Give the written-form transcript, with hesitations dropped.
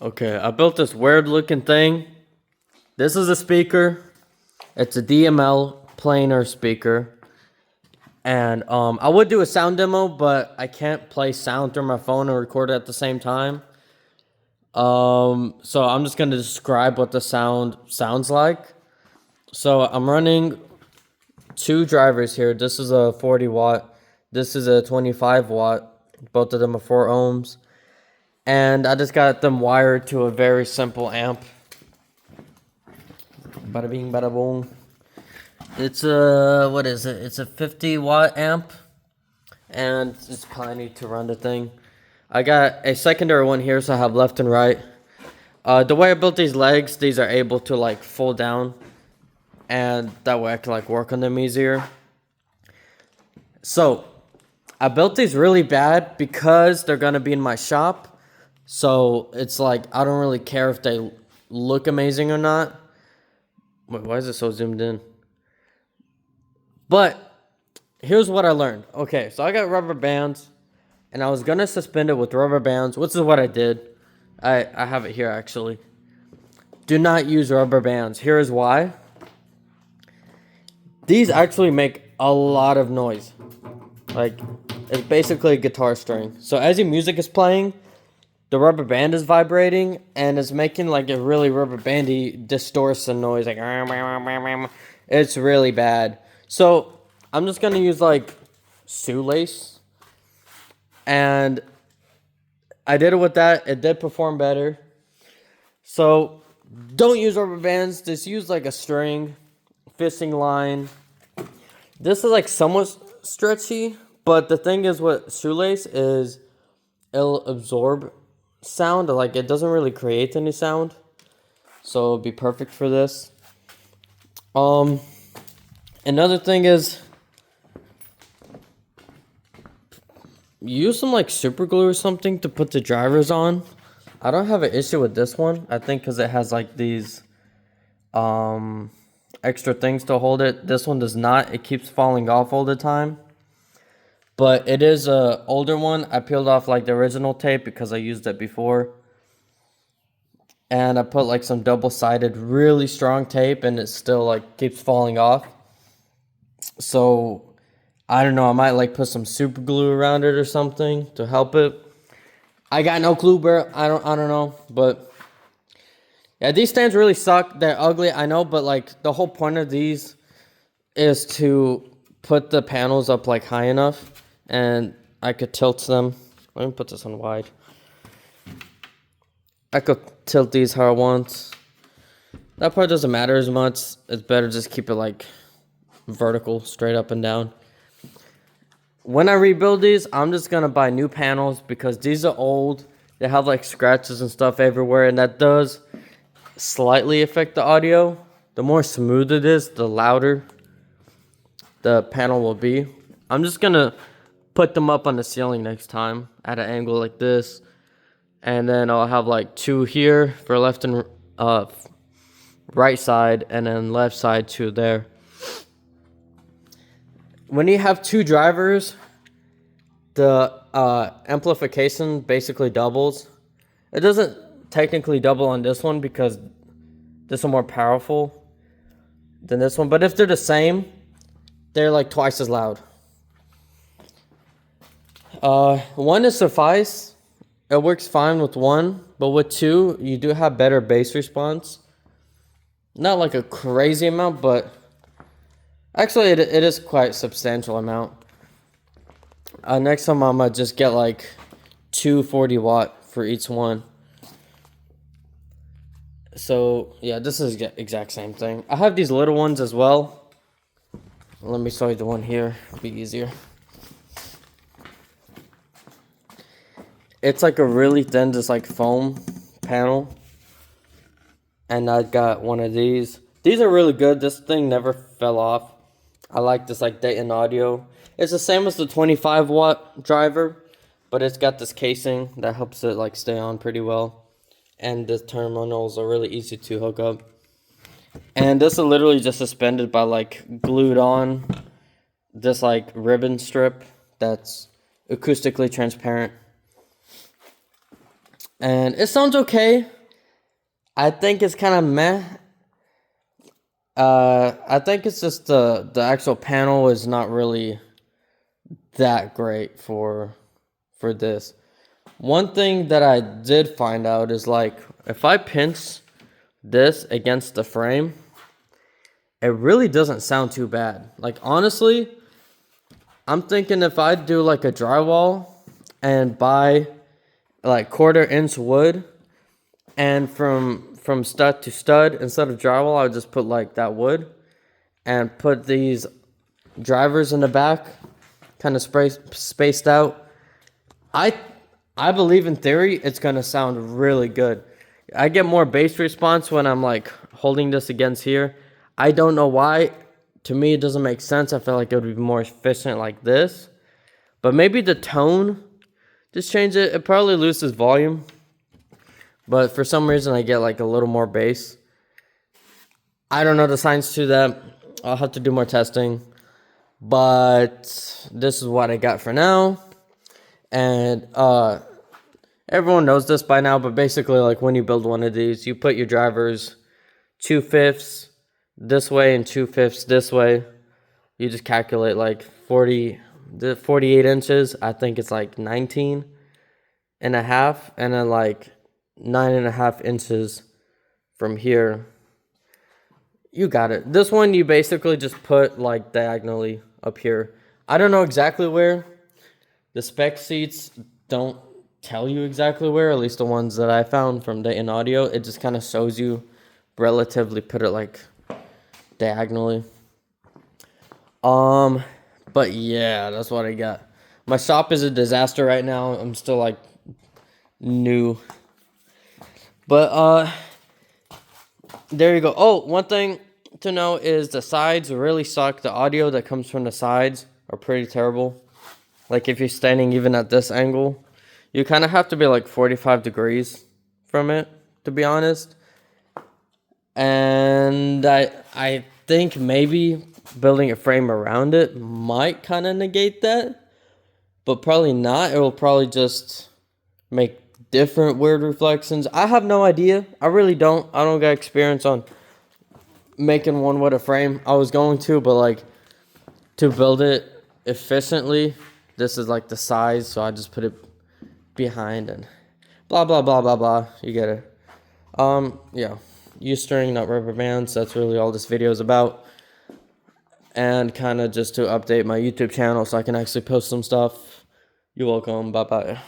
Okay, I built this weird looking thing. This is a speaker. It's a DML planar speaker. And I would do a sound demo, but I can't play sound through my phone and record it at the same time. So I'm just gonna describe what the sound sounds like. So I'm running two drivers here. This is a 40 watt. This is a 25 watt. Both of them are 4 ohms. And I just got them wired to a very simple amp. Bada bing, bada boom. It's a, what is it? It's a 50 watt amp. And it's plenty to run the thing. I got a secondary one here, so I have left and right. The way I built these legs, these are able to like fold down. And that way I can like work on them easier. So, I built these really bad because they're gonna be in my shop. So it's like, I don't really care if they look amazing or not. Wait, why is it so zoomed in? But here's what I learned. Okay, so I got rubber bands and I was gonna suspend it with rubber bands, which is what I did. I have it here actually. Do not use rubber bands. Here is why. These actually make a lot of noise. Like, it's basically a guitar string. So as your music is playing, the rubber band is vibrating, and it's making like a really rubber bandy distortion noise. Like, it's really bad. So I'm just gonna use like shoelace, and I did it with that. It did perform better. So don't use rubber bands. Just use like a string, fishing line. This is like somewhat stretchy, but the thing is with shoelace is it'll absorb sound. Like, it doesn't really create any sound, so it'll be perfect for this. Another thing is use some like super glue or something to put the drivers on. I don't have an issue with this one, I think, because it has like these extra things to hold it. This one does not. It keeps falling off all the time. But it is a older one. I peeled off like the original tape because I used it before. And I put like some double-sided really strong tape, and it still like keeps falling off. So I don't know, I might like put some super glue around it or something to help it. I got no clue, bro. I don't know, but yeah, these stands really suck. They're ugly, I know, but like the whole point of these is to put the panels up like high enough, and I could tilt them. Let me put this on wide. I could tilt these how I want. That part doesn't matter as much. It's better just keep it like vertical, straight up and down. When I rebuild these, I'm just gonna buy new panels because these are old. They have like scratches and stuff everywhere, and that does slightly affect the audio. The more smooth it is, the louder the panel will be. I'm just gonna put them up on the ceiling next time at an angle like this, and then I'll have like 2 here for left and right side, and then left side 2 there. When you have 2 drivers, the amplification basically doubles. It doesn't technically double on this one because this one more powerful than this one, but if they're the same, they're like twice as loud. One is suffice. It works fine with 1, but with 2, you do have better bass response. Not like a crazy amount, but actually it is quite substantial amount. Next time I'm gonna just get like 2 40 watt for each one. So yeah, this is the exact same thing. I have these little ones as well. Let me show you the one here, it'll be easier. It's like a really thin, just like foam panel. And I got one of these. These are really good. This thing never fell off. I like this like Dayton Audio. It's the same as the 25 watt driver, but it's got this casing that helps it like stay on pretty well. And the terminals are really easy to hook up. And this is literally just suspended by like glued on this like ribbon strip that's acoustically transparent. And it sounds okay. I think it's kind of meh. I think it's just the actual panel is not really that great for this. One thing that I did find out is like if I pinch this against the frame, it really doesn't sound too bad. Like honestly, I'm thinking if I do like a drywall and buy like 1/4 inch wood, and from stud to stud, instead of drywall, I would just put like that wood and put these drivers in the back, kind of spaced out. I believe in theory it's gonna sound really good. I get more bass response when I'm like holding this against here. I don't know why. To me, it doesn't make sense. I feel like it would be more efficient like this. But maybe the tone, just change it. It probably loses volume. But for some reason, I get like a little more bass. I don't know the science to that. I'll have to do more testing. But this is what I got for now. And everyone knows this by now, but basically, like when you build one of these, you put your drivers 2/5 this way and 2/5 this way. You just calculate like 48 inches. I think it's like 19 and a half, and then like 9.5 inches from here. You got it. This one you basically just put like diagonally up here. I don't know exactly where. The spec sheets don't tell you exactly where, at least the ones that I found from Dayton Audio. It just kind of shows you relatively put it like diagonally. But yeah, that's what I got. My shop is a disaster right now. I'm still like new. But there you go. Oh, one thing to know is the sides really suck. The audio that comes from the sides are pretty terrible. Like if you're standing even at this angle, you kind of have to be like 45 degrees from it, to be honest. And I think maybe building a frame around it might kind of negate that, but probably not. It will probably just make different weird reflections. I have no idea. I really don't. I don't got experience on making one with a frame. I was going to, but like to build it efficiently, this is like the size, so I just put it behind and blah blah blah blah blah. You get it. Yeah. Use string, not rubber bands. That's really all this video is about. And kind of just to update my YouTube channel so I can actually post some stuff. You're welcome. Bye bye.